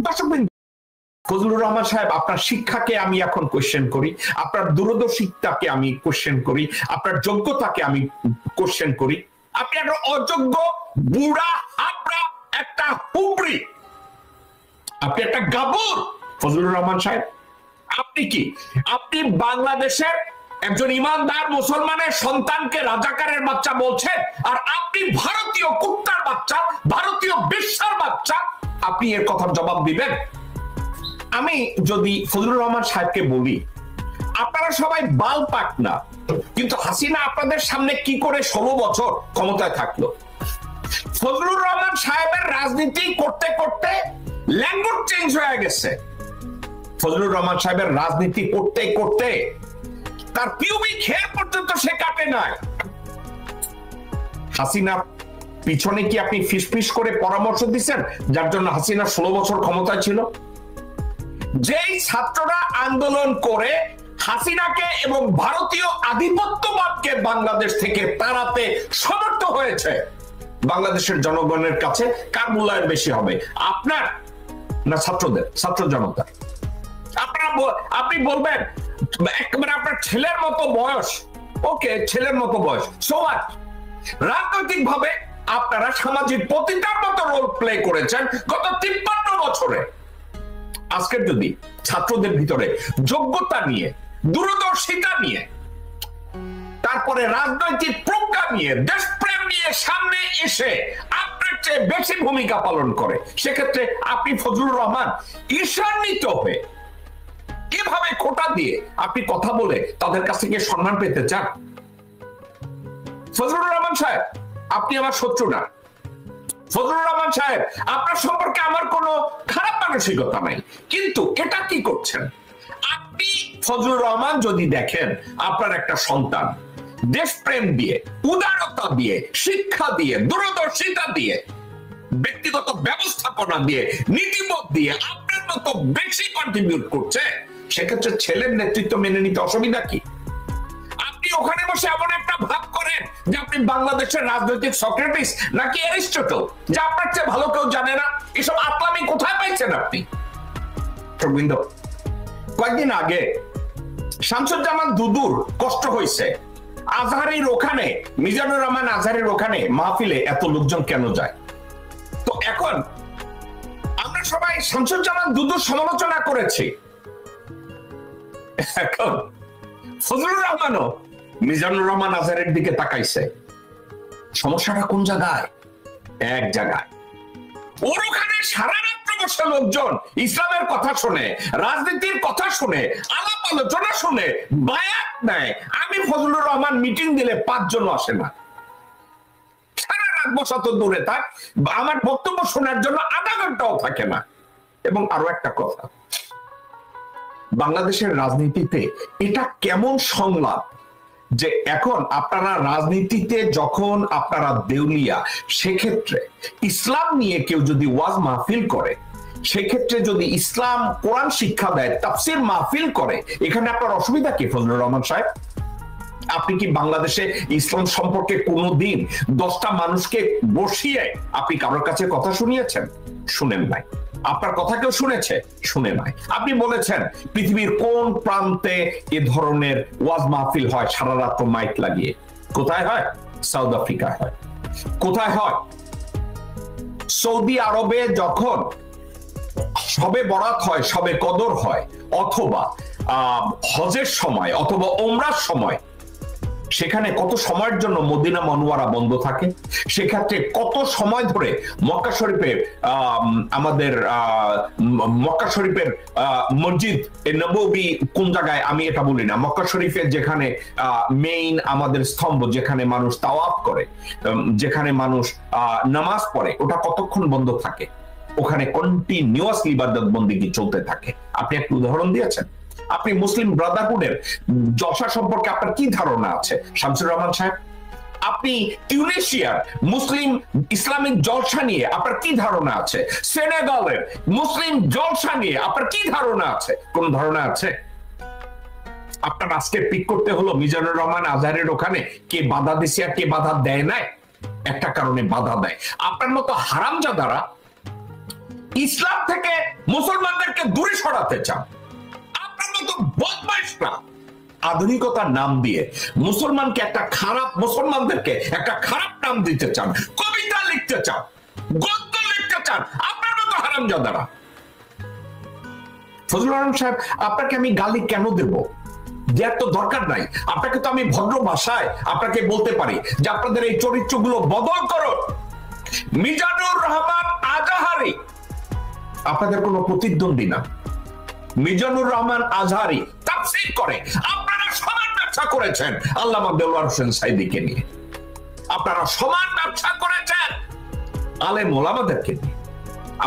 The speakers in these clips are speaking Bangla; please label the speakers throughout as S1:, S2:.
S1: দর্শক, ফজলুর রহমান সাহেব, আপনার শিক্ষাকে আমি এখন কোশ্চেন করি, আপনার দূরদর্শিতাকে আমি কোশ্চেন করি, আপনার যোগ্যতাকে আমি কোশ্চেন করি। আপনি একটা অযোগ্য, বুড়া, হাবড়া, একটা হুবড়ি, আপনি একটা গাবর ফজলুর রহমান সাহেব। আপনি কি, আপনি বাংলাদেশের একজন ইমানদার মুসলমানের সন্তানকে রাজাকারের বাচ্চা বলছেন, আর আপনি ভারতীয় কুত্তার বাচ্চা, ভারতীয় বিশ্বের বাচ্চা, আপনি এর কথার জবাব দিবেন? আমি যদি ফজলুর রহমান সাহেবকে বলি, আপনারা সবাই বাল পাক না, কিন্তু হাসিনা আপনাদের সামনে কি করে 16 বছর ক্ষমতায় থাকলো? ফজলুর রহমান সাহেবের রাজনীতি করতে করতে ল্যাঙ্গুয়েজ চেঞ্জ হয়ে গেছে। ফজলুর রহমান সাহেবের রাজনীতি করতে করতে তার পিউবিক হেয়ার পর্যন্ত সে কাটে নাই। হাসিনা পিছনে কি আপনি ফিসফিস করে পরামর্শ দিচ্ছেন, যার জন্য হাসিনা 16 বছর ক্ষমতায় ছিল? যেই ছাত্ররা আন্দোলন করে হাসিনাকে এবং ভারতীয় আধিপত্যবাদকে বাংলাদেশ থেকে তাড়াতে সমর্থ হয়েছে, বাংলাদেশের জনগণের কাছে কার মূল্যায়ন বেশি হবে, আপনার না ছাত্রদের, ছাত্র জনতা? আপনি বলবেন একেবারে আপনার ছেলের মতো বয়স, ওকে, ছেলের মতো বয়স, সো হোয়াট? রাজনৈতিক ভাবে আপনারা সামাজিক পতিতার মতো রোল প্লে করেছেন গত 53 বছরে। আজকের যদি ছাত্রদের ভিতরে যোগ্যতা নিয়ে, দূরদর্শিতা নিয়ে, তারপরে রাজনৈতিক প্রজ্ঞা নিয়ে, দেশপ্রেম নিয়ে সামনে এসে আপনার চেয়ে বেশি ভূমিকা পালন করে, সেক্ষেত্রে আপনি ফজলুর রহমান ঈর্ষান্বিত হয়ে কিভাবে কোটা দিয়ে আপনি কথা বলে তাদের কাছ থেকে সম্মান পেতে চান? ফজলুর রহমান সাহেব, আপনি আমার শত্রু না। ফজলুর রহমান সাহেব, আপনার সম্পর্কে আমার কোনো খারাপ মানসিকতা নাই, কিন্তু এটা কি করছেন আপনি? ফজলুর রহমান যদি দেখেন আপনার একটা সন্তান দেশপ্রেম দিয়ে, উদারতা দিয়ে, শিক্ষা দিয়ে, দূরদর্শিতা দিয়ে, ব্যক্তিগত ব্যবস্থাপনা দিয়ে, নীতিবোধ দিয়ে আপনার মতো বেশি কন্ট্রিবিউট করছে, সেক্ষেত্রে ছেলের নেতৃত্ব মেনে নিতে অসুবিধা কি? আপনি ওখানে বসে এমন একটা ভাব করেন যে আপনি বাংলাদেশের রাজনৈতিক সক্রেটিস নাকি অ্যারিস্টটল, যে আপনার চেয়ে ভালো কেউ জানে না। এসব আকলামি কোথায় পাইছেন আপনি? কয়েকদিন আগে শামসুজ্জামান দুদুর কষ্ট হয়েছে, আজহারের ওখানে, মিজানুর রহমান আজহারের ওখানে মাহফিলে এত লোকজন কেন যায়? তো এখন আমরা সবাই শামসুজ্জামান দুদুর সমালোচনা করেছি, এখন ফজলুর রহমানও মিজানুর রহমান আজহারের দিকে তাকাইছে। সমস্যাটা কোন জায়গায়? এক জায়গায়, ওর ওখানে সারা রাত্র বসে লোকজন ইসলামের কথা শুনে, রাজনীতির কথা শুনে, আলাপ আলোচনা শুনে বায়াত নেয়। আমি ফজলুর রহমান মিটিং দিলে 5 জন আসে না, সারা রাত বসা তো দূরে থাক, আমার বক্তব্য শোনার জন্য আধা ঘন্টাও থাকে না। এবং আরো একটা কথা, বাংলাদেশের রাজনীতিতে এটা কেমন সংলাপ যে এখন আপনারা রাজনীতিতে যখন আপনারা দেউলিয়া, সেক্ষেত্রে ইসলাম নিয়ে কেউ যদি ওয়াজ মাহফিল করে, সেক্ষেত্রে যদি ইসলাম কোরআন শিক্ষা দেয়, তাফসীর মাহফিল করে, এখানে আপনার অসুবিধা কি ফজলুর রহমান সাহেব? আপনি কি বাংলাদেশে ইসলাম সম্পর্কে কোনোদিন 10টা মানুষকে বসিয়ে আপনি কারোর কাছে কথা শুনিয়েছেন? শুনেন নাই। আপনার কথা কেউ শুনেছে? শুনে নাই। আপনি বলেছেন পৃথিবীর কোন প্রান্তে এ ধরনের ওয়াজ মাহফিল হয় সারা রাত মাইক লাগিয়ে? কোথায় হয়? সাউথ আফ্রিকায় হয়। কোথায় হয়? সৌদি আরবে যখন সবে বরাত হয়, সবে কদর হয়, অথবা হজের সময়, অথবা ওমরার সময়, সেখানে কত সময়ের জন্য মদিনা মনোয়ারা বন্ধ থাকে, সেক্ষেত্রে কত সময় ধরে মক্কা শরীফের আমাদের মক্কা শরীফের মসজিদ নববী কোন জায়গায় আমি এটা বলি না, মক্কা শরীফের যেখানে মেইন আমাদের স্তম্ভ, যেখানে মানুষ তাওয়াফ করে, যেখানে মানুষ নামাজ পড়ে, ওটা কতক্ষণ বন্ধ থাকে? ওখানে কন্টিনিউয়াসলি ইবাদত বন্দেগী চলতে থাকে। আপনি একটা উদাহরণ দিয়েছেন। আপনি মুসলিম ব্রাদারহুডের জলসা সম্পর্কে আপনার কি ধারণা আছে শামসুর রহমান সাহেব? আপনি টিউনিশিয়ার মুসলিম ইসলামিক জলসা নিয়ে আপনার কি ধারণা আছে? সেনেগালের মুসলিম জলসা নিয়ে আপনার কি ধারণা আছে? কোন ধারণা আছে? আপনার আজকে পিক করতে হলো মিজানুর রহমান আজহারের ওখানে কে বাধা দিছে আর কে বাধা দেয় নাই? একটা কারণে বাধা দেয়। আপনার মতো হারামজাদারা ইসলাম থেকে মুসলমানদেরকে দূরে সরাতে চান। আপনার মতো বদমাইশরা আধুনিকতার নাম দিয়ে মুসলমানকে একটা খারাপ, মুসলমানদেরকে একটা খারাপ নাম দিতে চান, কবিতা লিখতে চান, গদ্য লিখতে চান, আপনার মতো হারামজাদারা। ফজলুর রহমান সাহেব, আপনাকে আমি গালি কেন দেব? দেওয়ার তো দরকার নাই। আপনাকে তো আমি ভদ্র ভাষায় আপনাকে বলতে পারি যে আপনাদের এই চরিত্রগুলো বদল করুন। মিজানুর রহমান আজাহারি আপনাদের কোনো প্রতিদ্বন্দ্বী না। মিজানুর রহমান আজহারি তাফসীর করে। আপনারা সমান ব্যবসা করেছেন আল্লামা দেওয়ার হোসেন সাইদিকে নিয়ে, আপনারা সমান ব্যবসা করেছেন আলেম ওলামাদেরকে নিয়ে,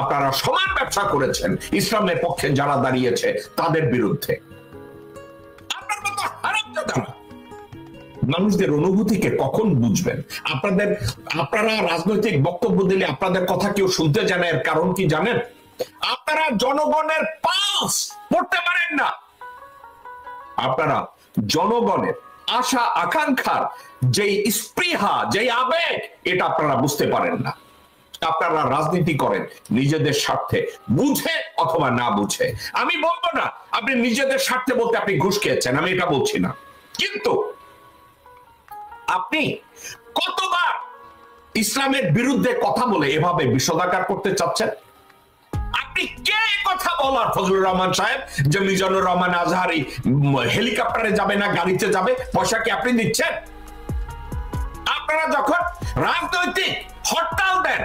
S1: আপনারা সমান ব্যবসা করেছেন ইসলামের পক্ষে যারা দাঁড়িয়েছে তাদের বিরুদ্ধে। আপনার মতো হারামজাদারা মানুষদের অনুভূতিকে কখন বুঝবেন? আপনারা রাজনৈতিক বক্তব্য দিলে আপনাদের কথা কেউ শুনতে জানে, এর কারণ কি জানেন? আপনারা জনগণের পালস পড়তে পারেন না। আপনারা জনগণের আশা আকাঙ্ক্ষার যেই স্পৃহা, যেই আবেগ, এটা আপনারা বুঝতে পারেন না। আপনারা রাজনীতি করেন নিজেদের স্বার্থে, বুঝে অথবা না বুঝে। আমি বলবো না আপনি নিজেদের স্বার্থে বলতে আপনি ঘুষ খেয়েছেন, আমি এটা বলছি না, কিন্তু আপনি কতবার ইসলামের বিরুদ্ধে কথা বলে এভাবে বিষোদাগার করতে চাচ্ছেন? আপনি কে কথা বলার ফজলুর রহমান সাহেব যে মিজানুর রহমান আজহারি হেলিকপ্টারে যাবে না গাড়িতে যাবে? পয়সা কি আপনি দিচ্ছেন? আপনারা যখন রাজনৈতিক হরতাল দেন,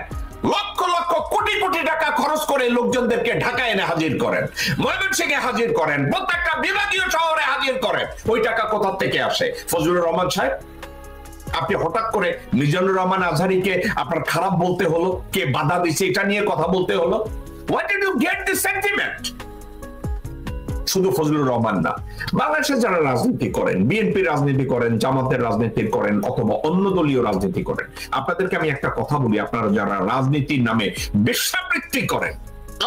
S1: লক্ষ লক্ষ কোটি কোটি টাকা খরচ করে লোকজনদেরকে ঢাকায় এনে হাজির করেন, ময়মনসিংহে হাজির করেন, প্রত্যেকটা বিভাগীয় শহরে হাজির করেন, ওই টাকা কোথা থেকে আসে? ফজলুর রহমান সাহেব, আপনি হঠাৎ করে মিজানুর রহমান আজহারিকে আপনার খারাপ বলতে হলো, কে বাধা দিচ্ছে এটা নিয়ে কথা বলতে হলো? Why did you get this sentiment? শুধু ফজলুর রহমান না, বাংলাদেশে যারা রাজনীতি করেন, বিএনপি রাজনীতি করেন, জামাতের রাজনীতি করেন, অথবা অন্য দলীয় রাজনীতি করেন, আপনাদেরকে আমি একটা কথা বলি, আপনারা যারা রাজনীতির নামে বেশ্যাবৃত্তি করেন,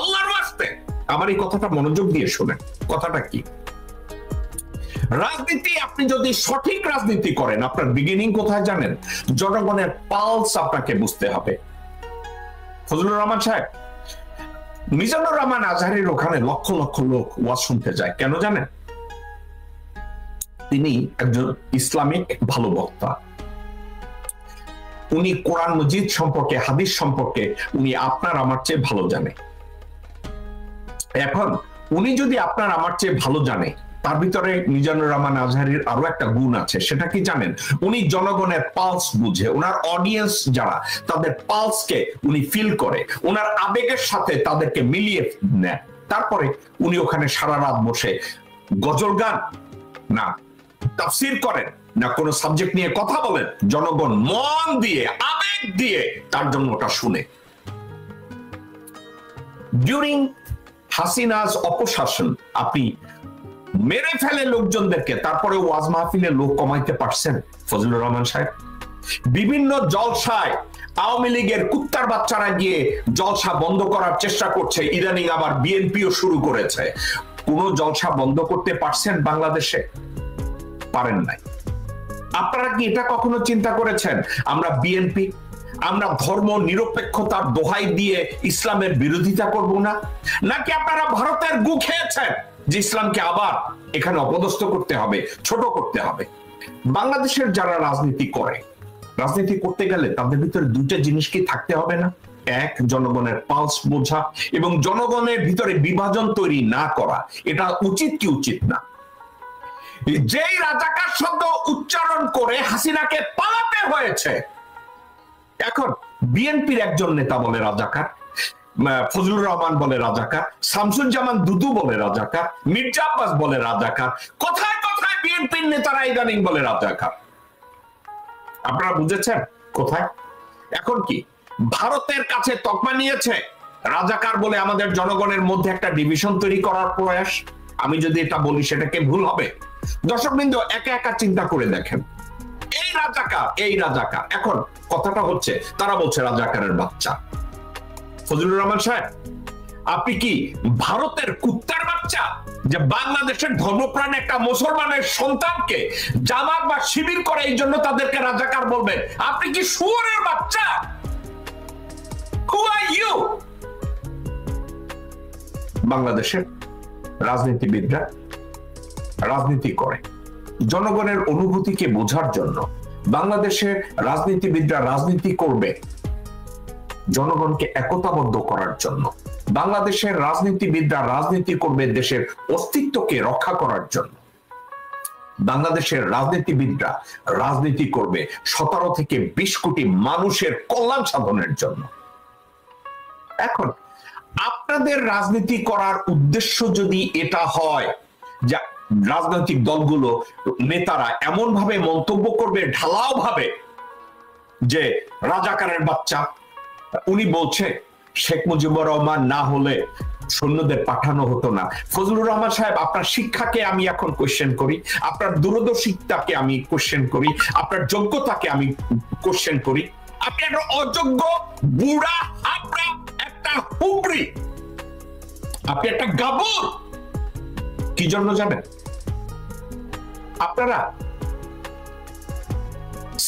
S1: আল্লাহর ওয়াস্তে আমার এই কথাটা মনোযোগ দিয়ে শুনেন। কথাটা কি? রাজনীতি, আপনি যদি সঠিক রাজনীতি করেন, আপনার বিগিনিং কোথায় জানেন? জনগণের পালস আপনাকে বুঝতে হবে। ফজলুর রহমান সাহেব, মিজানুর রহমান আজহারির ওখানে লক্ষ লক্ষ লোক ওয়াজ শুনতে যায়, কেন জানেন? তিনি একজন ইসলামিক ভালো বক্তা। উনি কোরআন মজিদ সম্পর্কে, হাদিস সম্পর্কে উনি আপনার আমার চেয়ে ভালো জানে। এখন উনি যদি আপনার আমার চেয়ে ভালো জানে, তার ভিতরে মিজানুর রহমান আজহারির আরো একটা গুণ আছে, সেটা কি জানেন? উনি জনগণের পালস বুঝে, ওনার অডিয়েন্স যারা, তাদের পালসকে উনি ফিল করে, ওনার আবেগের সাথে তাদেরকে মিলিয়ে নেয়। তারপরে উনি ওখানে সারা রাত বসে গজল গান না, তাফসীর করেন না, কোন সাবজেক্ট নিয়ে কথা বলেন, জনগণ মন দিয়ে, আবেগ দিয়ে তার জন্য ওটা শুনে। ডিউরিং হাসিনাস অপশাসন আপনি মেরে ফেলে লোকজনদেরকে, তারপরে ওয়াজ মাহফিলে লোক কমাইতে পারছেন ফজলুর রহমান সাহেব? বিভিন্ন জলসায় আওয়ামী লীগের কুত্তার বাচ্চারা গিয়ে জলসা বন্ধ করার চেষ্টা করছে, ইদানিং আবার বিএনপিও শুরু করেছে। কোন জলসা বন্ধ করতে পারছেন বাংলাদেশে? পারেন নাই। আপনারা কি এটা কখনো চিন্তা করেছেন আমরা বিএনপি, আমরা ধর্ম নিরপেক্ষতার দোহাই দিয়ে ইসলামের বিরোধিতা করব না? নাকি আপনারা ভারতের গু খেয়েছেন যে ইসলামকে আবার এখানে অপদস্থ করতে হবে, ছোট করতে হবে? বাংলাদেশের যারা রাজনীতি করে, রাজনীতি করতে গেলে তাদের ভিতরে দুইটা জিনিস কি থাকতে হবে না? এক, জনগণের পালস বোঝা এবং জনগণের ভিতরে বিভাজন তৈরি না করা। এটা উচিত কি উচিত না? যেই রাজাকার শব্দ উচ্চারণ করে হাসিনাকে পালাতে হয়েছে, এখন বিএনপির একজন নেতা বলে রাজাকার, ফজলুর রহমান বলে রাজাকার, শামসুজ্জামান দুদু বলে রাজাকার, মির্জা আব্বাস বলে রাজাকার, কোথায় কোথায় বিএনপির নেতারা ইদানিং বলে রাজাকার। আপনারা বুঝেছেন কোথায়? এখন কি ভারতের কাছে তকমা নিয়েছে রাজাকার বলে আমাদের জনগণের মধ্যে একটা ডিভিশন তৈরি করার প্রয়াস? আমি যদি এটা বলি সেটাকে ভুল হবে? দর্শকবৃন্দ, একা একা চিন্তা করে দেখেন, এই রাজাকার, এই রাজাকার। এখন কথাটা হচ্ছে তারা বলছে রাজাকারের বাচ্চা। ফজলুর রহমান সাহেব, আপনি কি ভারতের কুত্তার বাচ্চা যে বাংলাদেশের ধর্মপ্রাণ একটা মুসলমানের সন্তানকে জামাত বা শিবির করে এই জন্য তাদেরকে রাজাকার বলবেন? আপনি কি শুয়োরের বাচ্চা? Who are you? বাংলাদেশের রাজনীতিবিদরা রাজনীতি করে জনগণের অনুভূতিকে বোঝার জন্য। বাংলাদেশের রাজনীতিবিদরা রাজনীতি করবে জনগণকে একতাবদ্ধ করার জন্য। বাংলাদেশের রাজনীতিবিদরা রাজনীতি করবে দেশের অস্তিত্বকে রক্ষা করার জন্য। বাংলাদেশের রাজনীতিবিদরা রাজনীতি করবে 17 থেকে 20 কোটি মানুষের কল্যাণ সাধনের জন্য। এখন আপনাদের রাজনীতি করার উদ্দেশ্য যদি এটা হয় যে রাজনৈতিক দলগুলো নেতারা এমন ভাবে মন্তব্য করবে ঢালাও ভাবে যে রাজাকারের বাচ্চা, উনি বলছে শেখ মুজিবুর রহমান না হলে সৈন্যদের পাঠানো হতো না। ফজলুর রহমান সাহেব, আপনার শিক্ষাকে আমি এখন কোশ্চেন করি, আপনার দূরদর্শিতাকে আমি কোশ্চেন করি, আপনার যোগ্যতাকে আমি কোশ্চেন করি। আপনি একটা অযোগ্য বুড়া হাবড়া একটা হুবড়ি, আপনি একটা গাবর। কি জন্য জানেন? আপনারা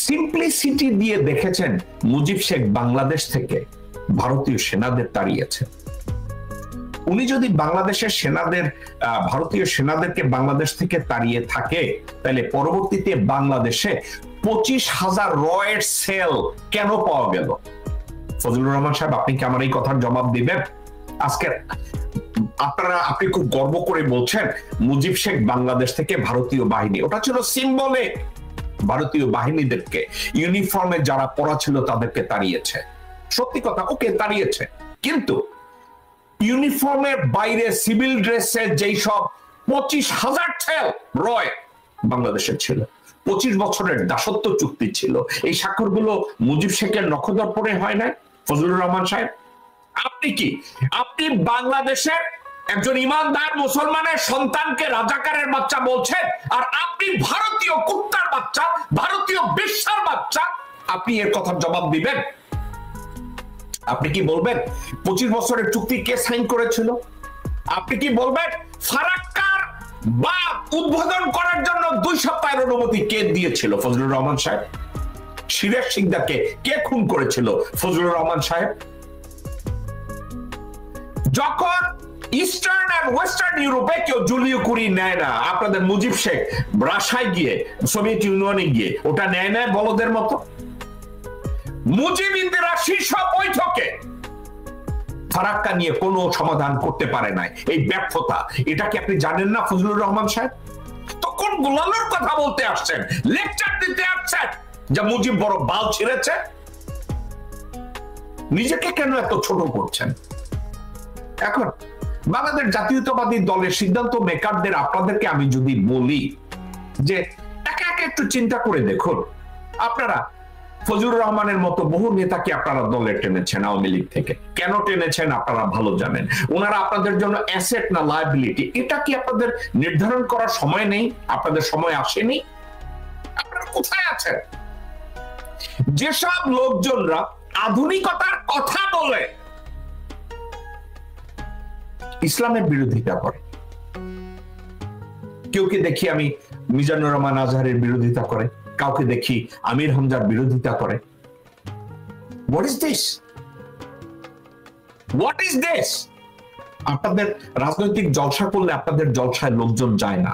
S1: সিম্পলিসিটি দিয়ে দেখেছেন মুজিব শেখ বাংলাদেশ থেকে ভারতীয় সেনাদের তাড়িয়েছে। উনি যদি বাংলাদেশের সেনাদের ভারতীয় সেনাদেরকে বাংলাদেশ থেকে তাড়িয়ে থাকে, তাহলে পরবর্তীতে বাংলাদেশে 25,000 রয়ের সেল কেন পাওয়া গেল? ফজলুর রহমান সাহেব, আপনি কি আমার এই কথার জবাব দিবেন? আজকে আপনি খুব গর্ব করে বলছেন মুজিব শেখ বাংলাদেশ থেকে ভারতীয় বাহিনী, ওটা ছিল সিম্বলে ভারতীয় বাহিনীদেরকে ইউনিফর্মে যারা পরা ছিল তাদেরকে তাড়িয়েছে। সত্যি কথা, ওকে তাড়িয়েছে, কিন্তু ইউনিফর্মের বাইরে সিভিল ড্রেসে যেই সব 25,000 ছেল রয় বাংলাদেশের ছিল, 25 বছরের দাসত্ব চুক্তি ছিল, এই স্বাক্ষরগুলো মুজিব শেখের নখদর্পণে হয় না? ফজলুর রহমান সাহেব, আপনি বাংলাদেশের একজন ইমানদার মুসলমানের সন্তানকে রাজাকারের বাচ্চা বলছেন, আর আপনি ভারতীয় কুত্তার বাচ্চা, ভারতীয় বেশ্যার বাচ্চা, আপনি এর কথার জবাব দিবেন? আপনি কি বলবেন 25 বছরের চুক্তি কে সাইন করেছিল? আপনি কি বলবেন ফারাক্কার বা উদ্বোধন করার জন্য 2 সপ্তাহের অনুমতি কে দিয়েছিল? ফজলুর রহমান সাহেব। সিরাজ সিকদারকে কে খুন করেছিল? ফজলুর রহমান সাহেব। যখন ইস্টার্ন আর ওয়েস্টার্ন ইউরোপে কেউ জুলিও কুরি নেয় না, আপনাদের মুজিব শেখ রাশিয়ায় গিয়ে, সোভিয়েত ইউনিয়নে গিয়ে ওটা নেয় না বলদের মতো। মুজিব ইন্দিরা শীর্ষ বৈঠকে ফারাক্কা নিয়ে কোনো সমাধান করতে পারে নাই, এই ব্যর্থতা, এটা কি আপনি জানেন না ফজলুর রহমান সাহেব? তো কোন গোলামের কথা বলতে আসছেন, লেকচার দিতে আসছেন যে মুজিব বড় বাল ছিঁড়েছে? নিজেকে কেন এত ছোট করছেন? এখন বাংলাদেশ জাতীয়তাবাদী দলের সিদ্ধান্ত মেকারদের আপনাদেরকে আমি যদি বলি যে একা একা একটু চিন্তা করে দেখুন, আপনারা ফজলুর রহমানের মতো বহু নেতাকে আপনারা দলে টেনেছেন আওয়ামী লীগ থেকে। কেন টেনেছেন আপনারা ভালো জানেন। ওনারা আপনাদের জন্য অ্যাসেট না লায়াবিলিটি, এটা কি আপনাদের নির্ধারণ করার সময় নেই? আপনাদের সময় আসেনি? আপনারা কোথায় আছেন? যেসব লোকজনরা আধুনিকতার কথা বলে ইসলামের বিরোধিতা করে, কেউকে দেখি আমি মিজানুর রহমান আজহারের বিরোধিতা করে, কাউকে দেখি আমির হামজার বিরোধিতা করে। What is this? What is this? আপনাদের রাজনৈতিক জলসা করলে আপনাদের জলসায় লোকজন যায় না।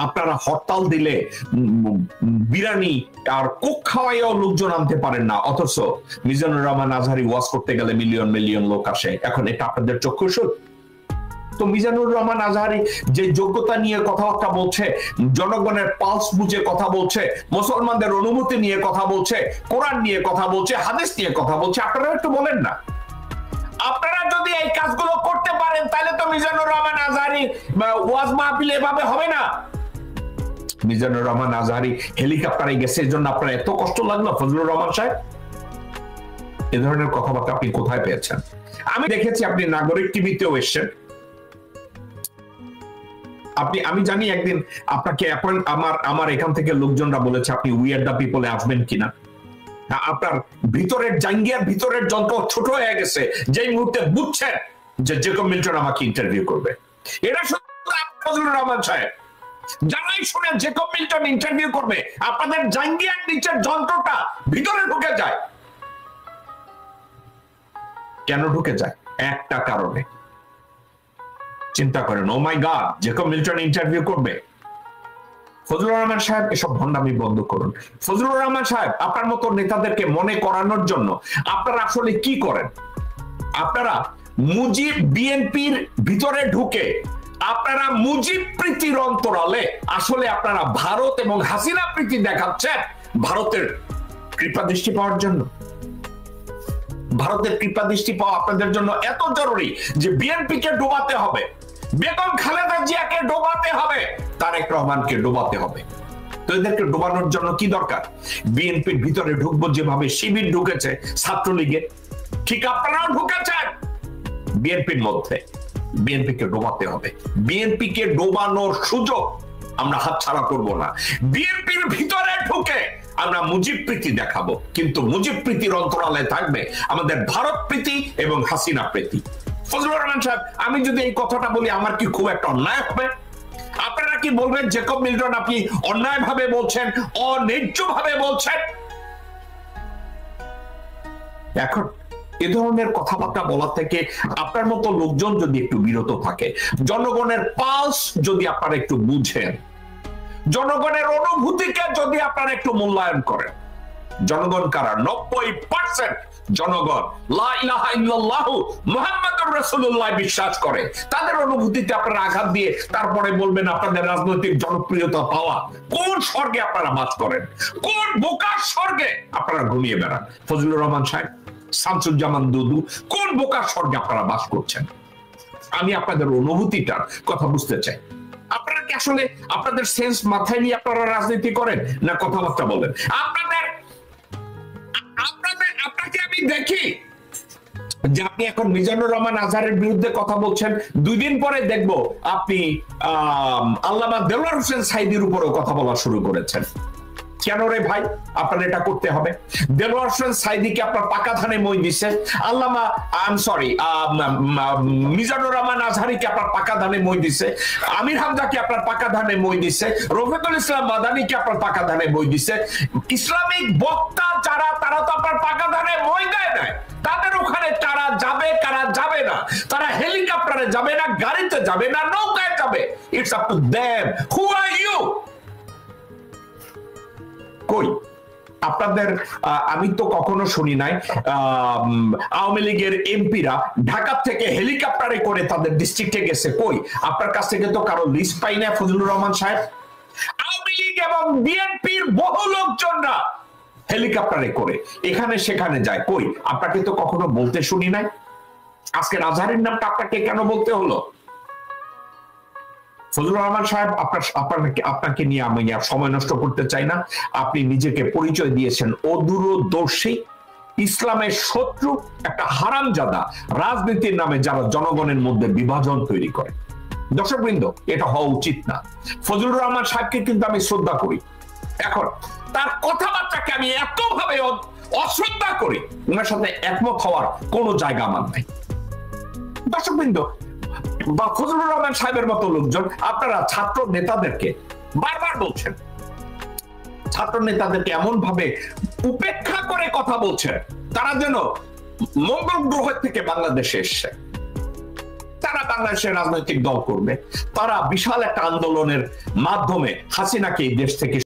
S1: আপনারা হরতাল দিলে বিরানি আর কোক খাওয়াইও লোকজন আনতে পারেন না, অথচ মিজানুর রহমান আজহারি ওয়াজ করতে গেলে মিলিয়ন মিলিয়ন লোক আসে। এখন এটা আপনাদের চক্ষুষুর? তো মিজানুর রহমান আজহারি যে যোগ্যতা নিয়ে কথাবার্তা বলছে, জনগণের পালস বুঝে কথা বলছে, মুসলমানদের অনুমতি নিয়ে কথা বলছে, কোরআন নিয়ে কথা বলছে, হাদিস নিয়ে কথা বলছে, আপনারা একটু বলেন না? আপনারা যদি এই কাজগুলো করতে পারেন তাহলে তো মিজানুর রহমান আজহারি ওয়াজ মাহফিল এভাবে হবে না। মিজানুর রহমান আজহারি হেলিকপ্টারে গেছে, এর জন্য আপনার এত কষ্ট লাগলো? ফজলুর রহমান সাহেব, এ ধরনের কথাবার্তা আপনি কোথায় পেয়েছেন? আমি দেখেছি আপনি নাগরিক টিভিতেও এসেছেন। আমি জানি একদিন আপনাকে আমার এখান থেকে লোকজনরা বলেছে আপনি উই আর দ্য পিপলে আসবেন কিনা। আপনার ভিতরের জাঙ্গিয়ার ভিতরের যন্ত্র ছোট হয়ে গেছে যেই মুহূর্তে বুঝছেন যে জেকব মিল্টন আমাকে ইন্টারভিউ করবে। এটা শুধু ফজলুর রহমান সাহেব, জানাই শুনে জেকব মিল্টন ইন্টারভিউ করবে, আপনাদের জাঙ্গিয়ার নিচের যন্ত্রটা ভিতরে ঢুকে যায়। কেন ঢুকে যায়? একটা কারণে, চিন্তা করেন, ও মাই গড, জেকব মিল্টন ইন্টারভিউ করবে। ফজলুর রহমান সাহেব, এসব ভণ্ডামি বন্ধ করুন। ফজলুর রহমান সাহেব, আপনার মতো নেতাদেরকে মনে করানোর জন্য আপনারা আসলে কি করেন? আপনারা মুজিব বিএনপির ভিতরে ঢুকে আপনারা মুজিব প্রীতির অন্তরালে আসলে আপনারা ভারত এবং হাসিনা প্রীতি দেখাচ্ছেন ভারতের কৃপা দৃষ্টি পাওয়ার জন্য। ভারতের কৃপা দৃষ্টি পাওয়া আপনাদের জন্য এত জরুরি যে বিএনপি কে ডোবাতে হবে, বেগম খালেদা জিয়াকে ডোবাতে হবে, তারেক রহমানকে ডোবাতে হবে। তো এদেরকে ডোবানোর জন্য কি দরকার? বিএনপির ভিতরে ঢুকবো যেভাবে শিবির ঢুকেছে ছাত্রলীগে, ঠিক আপনারাও ঢুকেছেন বিএনপির মধ্যে। বিএনপিকে ডোবাতে হবে। বিএনপিকে ডোবানোর সুযোগ আমরা হাতছাড়া করব না। বিএনপির ভিতরে ঢুকে আমরা মুজিব প্রীতি দেখাবো, কিন্তু মুজিব প্রীতির অন্তরালে থাকবে আমাদের ভারত প্রীতি এবং হাসিনা প্রীতি। ফজলুর রহমান সাহেব, আমি যদি এই কথাটা বলি আমার কি খুব একটা অন্যায় হবে? আপনারা কি বলবেন জেকব মিল্টন আপনি অন্যায় ভাবে বলছেন, অন্যায্য ভাবে বলছেন? এখন এ ধরনের কথাবার্তা বলা থেকে আপনার মতো লোকজন যদি একটু বিরত থাকে, জনগণের পালস যদি আপনারা একটু বুঝেন, জনগণের অনুভূতিকে যদি আপনারা একটু মূল্যায়ন করেন, জনগণ কারা? 90% জনগণ লা ইলাহা ইল্লাল্লাহু মুহাম্মাদুর রাসূলুল্লাহ বিশ্বাস করে। তাদের অনুভূতিতে আপনারা আঘাত দিয়ে তারপরে বলবেন আপনাদের রাজনৈতিক জনপ্রিয়তা পাওয়া। কোন স্বর্গে আপনারা বাস করেন? কোন বোকার স্বর্গে আপনারা ঘুমিয়ে বেড়ান? ফজলুর রহমান সাহেব, শামসুজ্জামান দুদু, কোন বোকার স্বর্গে আপনারা বাস করছেন? আমি আপনাদের অনুভূতিটার কথা বুঝতে চাই। আপনারা কি আসলে আপনাদের সেন্স মাথায় নিয়ে আপনারা রাজনীতি করেন না কথাবার্তা বলেন? আপনাকে আমি দেখি যে আপনি এখন মিজানুর রহমান আজহারের বিরুদ্ধে কথা বলছেন, 2 দিন পরে দেখবো আপনি আল্লামা দেলোয়ার হোসেন সাঈদীর উপরেও কথা বলা শুরু করেছেন। কেন রে ভাই আপনার এটা করতে হবে? দেলোয়ার হোসেন সাঈদীকে আপনার পাকা ধানে মই দিছে, আল্লামা মিজানুর রহমান আজহারীকে আপনার পাকা ধানে মই দিছে, আমির হামজাকে আপনার পাকা ধানে মই দিছে, রফিকুল ইসলাম মাদানীকে আপনার পাকা ধানে মই দিছে। ইসলামিক বক্তা যারা, তারা তো আপনার পাকা ধানে মই দেয় না। তাদের ওখানে কারা যাবে কারা যাবে না, তারা হেলিকপ্টারে যাবে না, গাড়িতে যাবে না, নৌকায় যাবে, it's up to them. Who are you? কই আপনাদের? আমি তো কখনো শুনি নাই আওয়ামী লীগের এমপিরা ঢাকা থেকে হেলিকপ্টারে করে তাদের ডিস্ট্রিক্টে গেছে। কই? আপনার কাছ থেকে তো কারো লিস্ট পাই না ফজলুর রহমান সাহেব। আওয়ামী লীগ এবং বিএনপির বহু লোকজনরা হেলিকপ্টারে করে এখানে সেখানে যায়। কই? আপনাকে তো কখনো বলতে শুনি নাই। আজকে আজহারের নামটা আপনাকে কেন বলতে হলো? ফজলুর রহমান সাহেব, আপনাকে নিয়ে আমি আর সময় নষ্ট করতে চাই না। আপনি নিজেকে পরিচয় দিয়েছেন অদূরদর্শী, ইসলামের শত্রু, একটা হারামজাদা, রাজনীতির নামে যারা জনগণের মধ্যে বিভাজন তৈরি করে। দর্শকবৃন্দ, এটা হওয়া উচিত না। ফজলুর রহমান সাহেবকে কিন্তু আমি শ্রদ্ধা করি। এখন তার কথাবার্তাকে আমি এতভাবে অশ্রদ্ধা করি, ওনার সাথে একমত হওয়ার কোনো জায়গা আমার নাই। দর্শকবৃন্দ, বা ফজলুর রহমান সাহেবের মতো লোকজন আপনারা ছাত্র নেতাদেরকে বারবার বলছেন, ছাত্র নেতাদেরকে এমন ভাবে উপেক্ষা করে কথা বলছেন তারা যেন মঙ্গল গ্রহ থেকে বাংলাদেশে এসছে। তারা বাংলাদেশের রাজনৈতিক দল করবে, তারা বিশাল একটা আন্দোলনের মাধ্যমে হাসিনাকে এই দেশ থেকে